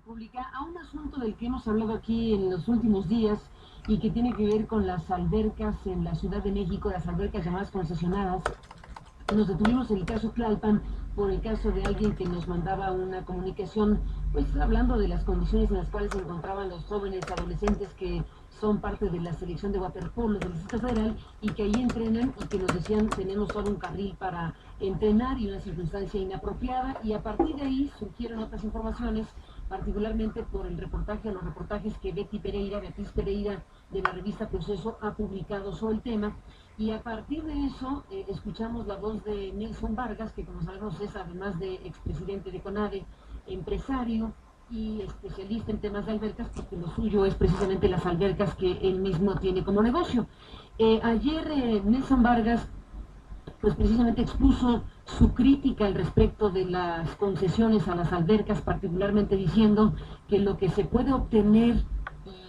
República a un asunto del que hemos hablado aquí en los últimos días y que tiene que ver con las albercas en la Ciudad de México, las albercas llamadas concesionadas. Nos detuvimos en el caso Tlalpan por el caso de alguien que nos mandaba una comunicación, pues hablando de las condiciones en las cuales se encontraban los jóvenes adolescentes que son parte de la selección de waterpolo del Distrito Federal y que ahí entrenan y que nos decían tenemos solo un carril para entrenar y una circunstancia inapropiada, y a partir de ahí surgieron otras informaciones, particularmente por el reportaje, los reportajes que Beatriz Pereira de la revista Proceso ha publicado sobre el tema. Y a partir de eso escuchamos la voz de Nelson Vargas, que como sabemos es, además de expresidente de CONADE, empresario y especialista en temas de albercas, porque lo suyo es precisamente las albercas que él mismo tiene como negocio. Ayer Nelson Vargas pues precisamente expuso su crítica al respecto de las concesiones a las albercas, particularmente diciendo que lo que se puede obtener,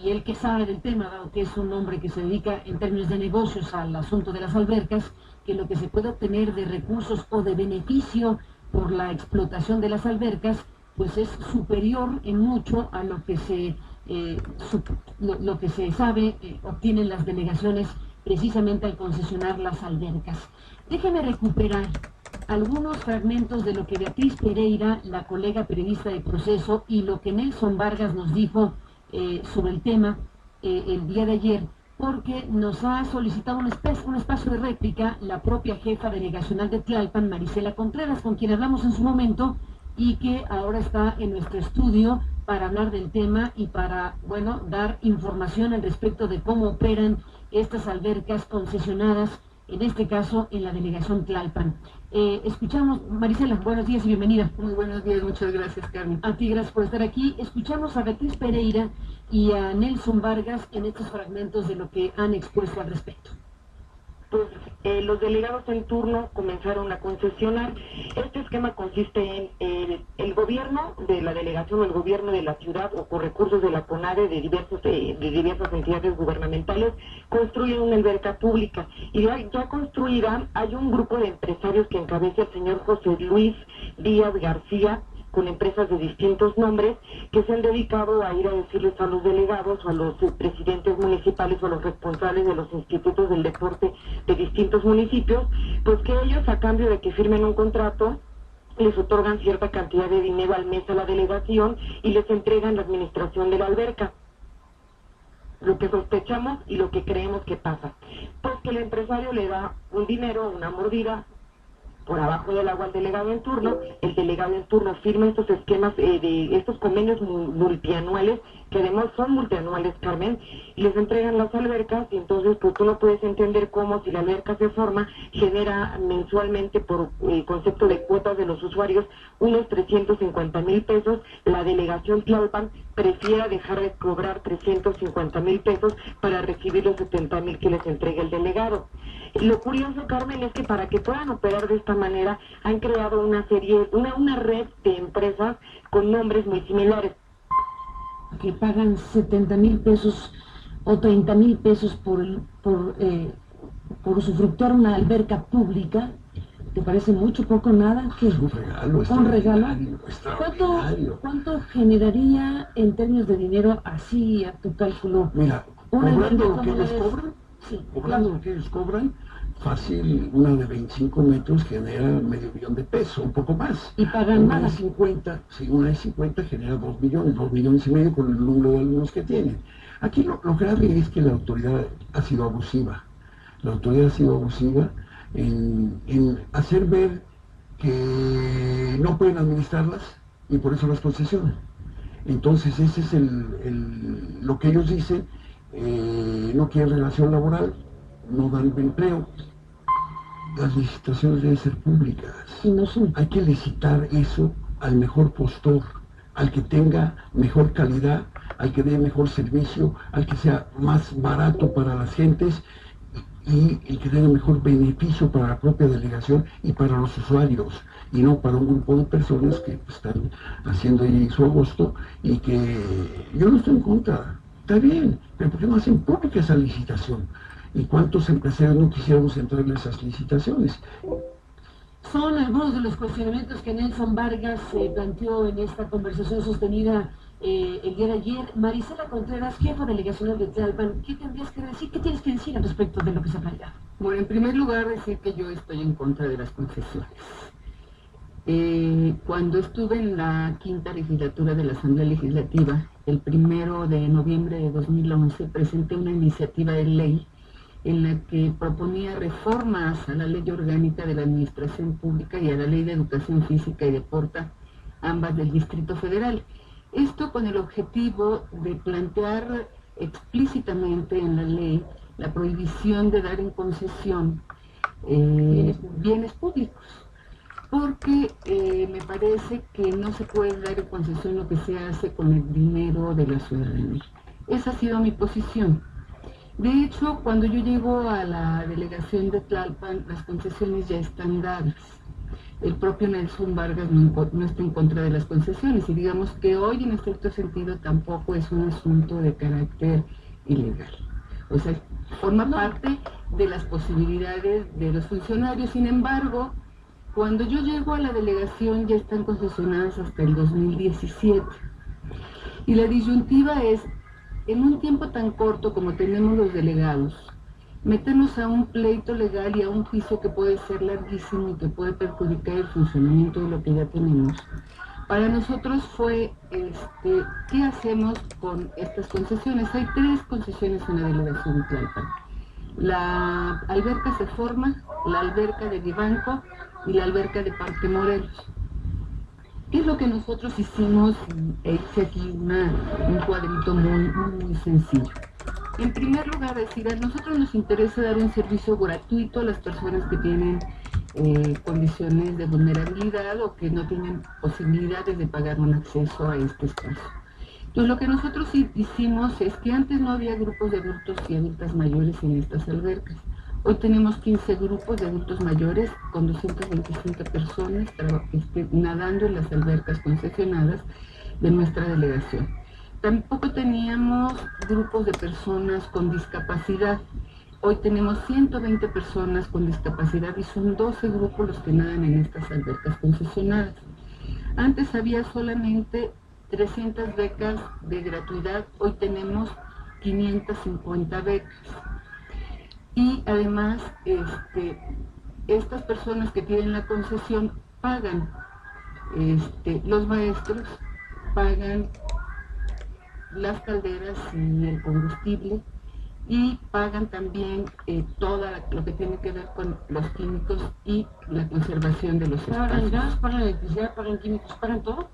y él que sabe del tema, dado que es un hombre que se dedica en términos de negocios al asunto de las albercas, que lo que se puede obtener de recursos o de beneficio por la explotación de las albercas, pues es superior en mucho a lo que se sabe obtienen las delegaciones precisamente al concesionar las albercas. Déjeme recuperar algunos fragmentos de lo que Beatriz Pereira, la colega periodista de Proceso, y lo que Nelson Vargas nos dijo sobre el tema el día de ayer, porque nos ha solicitado un espacio de réplica la propia jefa delegacional de Tlalpan, Marisela Contreras, con quien hablamos en su momento y que ahora está en nuestro estudio para hablar del tema y para, bueno, dar información al respecto de cómo operan estas albercas concesionadas, en este caso en la delegación Tlalpan. Escuchamos, Marisela, buenos días y bienvenida. Muy buenos días, muchas gracias, Carmen. A ti, gracias por estar aquí. Escuchamos a Beatriz Pereira y a Nelson Vargas en estos fragmentos de lo que han expuesto al respecto. Pues los delegados en turno comenzaron a concesionar. Este esquema consiste en el gobierno de la delegación o el gobierno de la ciudad o con recursos de la CONADE de diversas entidades gubernamentales construyen una alberca pública, y ya construida hay un grupo de empresarios que encabeza el señor José Luis Díaz García, con empresas de distintos nombres, que se han dedicado a ir a decirles a los delegados o a los presidentes municipales o a los responsables de los institutos del deporte de distintos municipios, pues que ellos, a cambio de que firmen un contrato, les otorgan cierta cantidad de dinero al mes a la delegación y les entregan la administración de la alberca. Lo que sospechamos y lo que creemos que pasa, pues que el empresario le da un dinero, una mordida por abajo del agua al delegado en turno, el delegado en turno firma estos esquemas de estos convenios multianuales, que además son multianuales, Carmen, y les entregan las albercas, y entonces pues tú no puedes entender cómo, si la alberca se forma, genera mensualmente por concepto de cuotas de los usuarios unos 350,000 pesos, la delegación Tlalpan prefiera dejar de cobrar 350,000 pesos para recibir los 70,000 que les entrega el delegado. Lo curioso, Carmen, es que para que puedan operar de esta manera han creado una red de empresas con nombres muy similares. Que pagan 70,000 pesos o 30,000 pesos por usufructuar una alberca pública. ¿Te parece mucho, poco, nada? ¿Qué? Es un regalo. ¿Un regalo? ¿Cuánto generaría en términos de dinero, así a tu cálculo? Mira, cobrando lo que ellos cobran, sí, cobrando lo que ellos cobran, fácil, una de 25 metros genera $500,000 de pesos, un poco más. ¿Y pagan una nada? De 50, si una de 50 genera 2 millones, 2,5 millones con el número de alumnos que tienen. Aquí lo grave es que la autoridad ha sido abusiva. La autoridad ha sido abusiva en hacer ver que no pueden administrarlas y por eso las concesionan. Entonces ese es lo que ellos dicen, no quieren relación laboral, no dan empleo. Las licitaciones deben ser públicas. Y no son. Hay que licitar eso al mejor postor, al que tenga mejor calidad, al que dé mejor servicio, al que sea más barato para las gentes y el que tenga mejor beneficio para la propia delegación y para los usuarios, y no para un grupo de personas que están haciendo ahí su agosto, y que yo no estoy en contra, está bien, pero ¿por qué no hacen pública esa licitación? ¿Y cuántos empresarios no quisiéramos entrar en esas licitaciones? Son algunos de los cuestionamientos que Nelson Vargas planteó en esta conversación sostenida el día de ayer. Marisela Contreras, jefa delegacional de Tlalpan, ¿qué tendrías que decir? ¿Qué tienes que decir al respecto de lo que se ha planteado? Bueno, en primer lugar decir que yo estoy en contra de las concesiones. Cuando estuve en la quinta legislatura de la Asamblea Legislativa, el 1 de noviembre de 2011, presenté una iniciativa de ley en la que proponía reformas a la Ley Orgánica de la Administración Pública y a la Ley de Educación Física y Deporte, ambas del Distrito Federal. Esto con el objetivo de plantear explícitamente en la ley la prohibición de dar en concesión bienes públicos, porque me parece que no se puede dar en concesión lo que se hace con el dinero de la ciudadanía. Esa ha sido mi posición. De hecho, cuando yo llego a la delegación de Tlalpan, las concesiones ya están dadas. El propio Nelson Vargas no está en contra de las concesiones, y digamos que hoy en estricto sentido tampoco es un asunto de carácter ilegal. O sea, forma parte de las posibilidades de los funcionarios. Sin embargo, cuando yo llego a la delegación ya están concesionadas hasta el 2017. Y la disyuntiva es, en un tiempo tan corto como tenemos los delegados, meternos a un pleito legal y a un juicio que puede ser larguísimo y que puede perjudicar el funcionamiento de lo que ya tenemos. Para nosotros fue, ¿qué hacemos con estas concesiones? Hay 3 concesiones en la delegación de Tlalpan. La alberca Seforma, la alberca de Vivanco y la alberca de Parque Morelos. ¿Qué es lo que nosotros hicimos? Hice aquí un cuadrito muy sencillo. En primer lugar, decir, a nosotros nos interesa dar un servicio gratuito a las personas que tienen condiciones de vulnerabilidad o que no tienen posibilidades de pagar un acceso a este espacio. Entonces, lo que nosotros hicimos es que antes no había grupos de adultos y adultas mayores en estas albercas. Hoy tenemos 15 grupos de adultos mayores con 225 personas nadando en las albercas concesionadas de nuestra delegación. Tampoco teníamos grupos de personas con discapacidad. Hoy tenemos 120 personas con discapacidad y son 12 grupos los que nadan en estas albercas concesionadas. Antes había solamente 300 becas de gratuidad, hoy tenemos 550 becas. Y además, estas personas que tienen la concesión pagan, los maestros pagan las calderas y el combustible, y pagan también todo lo que tiene que ver con los químicos y la conservación de los espacios. ¿Pagan gas, pagan electricidad, pagan químicos, pagan todo?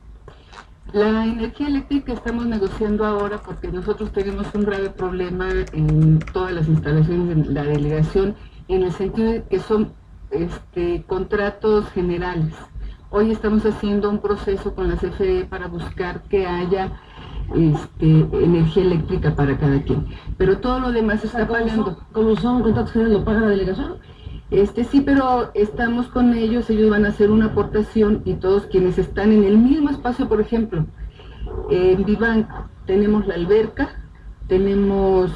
La energía eléctrica estamos negociando ahora porque nosotros tenemos un grave problema en todas las instalaciones de la delegación, en el sentido de que son contratos generales. Hoy estamos haciendo un proceso con la CFE para buscar que haya energía eléctrica para cada quien, pero todo lo demás está pagando. ¿Cómo son contratos generales? ¿Lo paga la delegación? Sí, pero estamos con ellos van a hacer una aportación, y todos quienes están en el mismo espacio, por ejemplo, en Vivanco tenemos la alberca, tenemos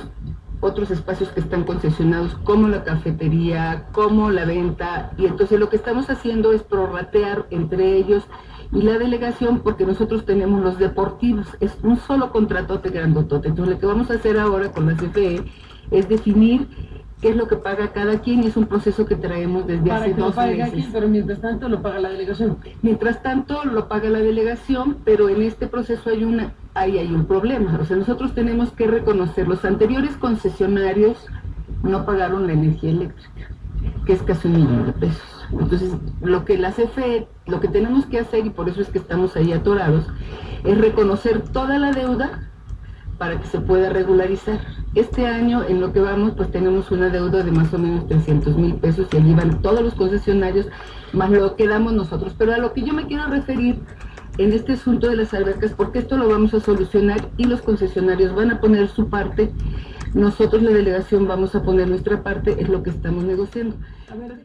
otros espacios que están concesionados como la cafetería, como la venta, y entonces lo que estamos haciendo es prorratear entre ellos y la delegación, porque nosotros tenemos los deportivos, es un solo contratote grandotote. Entonces lo que vamos a hacer ahora con la CFE es definir qué es lo que paga cada quien, y es un proceso que traemos desde hace 12 meses. Pero mientras tanto lo paga la delegación. Mientras tanto lo paga la delegación, pero en este proceso hay un problema. O sea, nosotros tenemos que reconocer, los anteriores concesionarios no pagaron la energía eléctrica, que es casi 1 millón de pesos. Entonces, lo que la CFE, lo que tenemos que hacer, y por eso es que estamos ahí atorados, es reconocer toda la deuda para que se pueda regularizar. Este año, en lo que vamos, pues tenemos una deuda de más o menos 300,000 pesos, y allí van todos los concesionarios, más lo que damos nosotros. Pero a lo que yo me quiero referir en este asunto de las albercas, porque esto lo vamos a solucionar y los concesionarios van a poner su parte, nosotros la delegación vamos a poner nuestra parte, es lo que estamos negociando. A ver,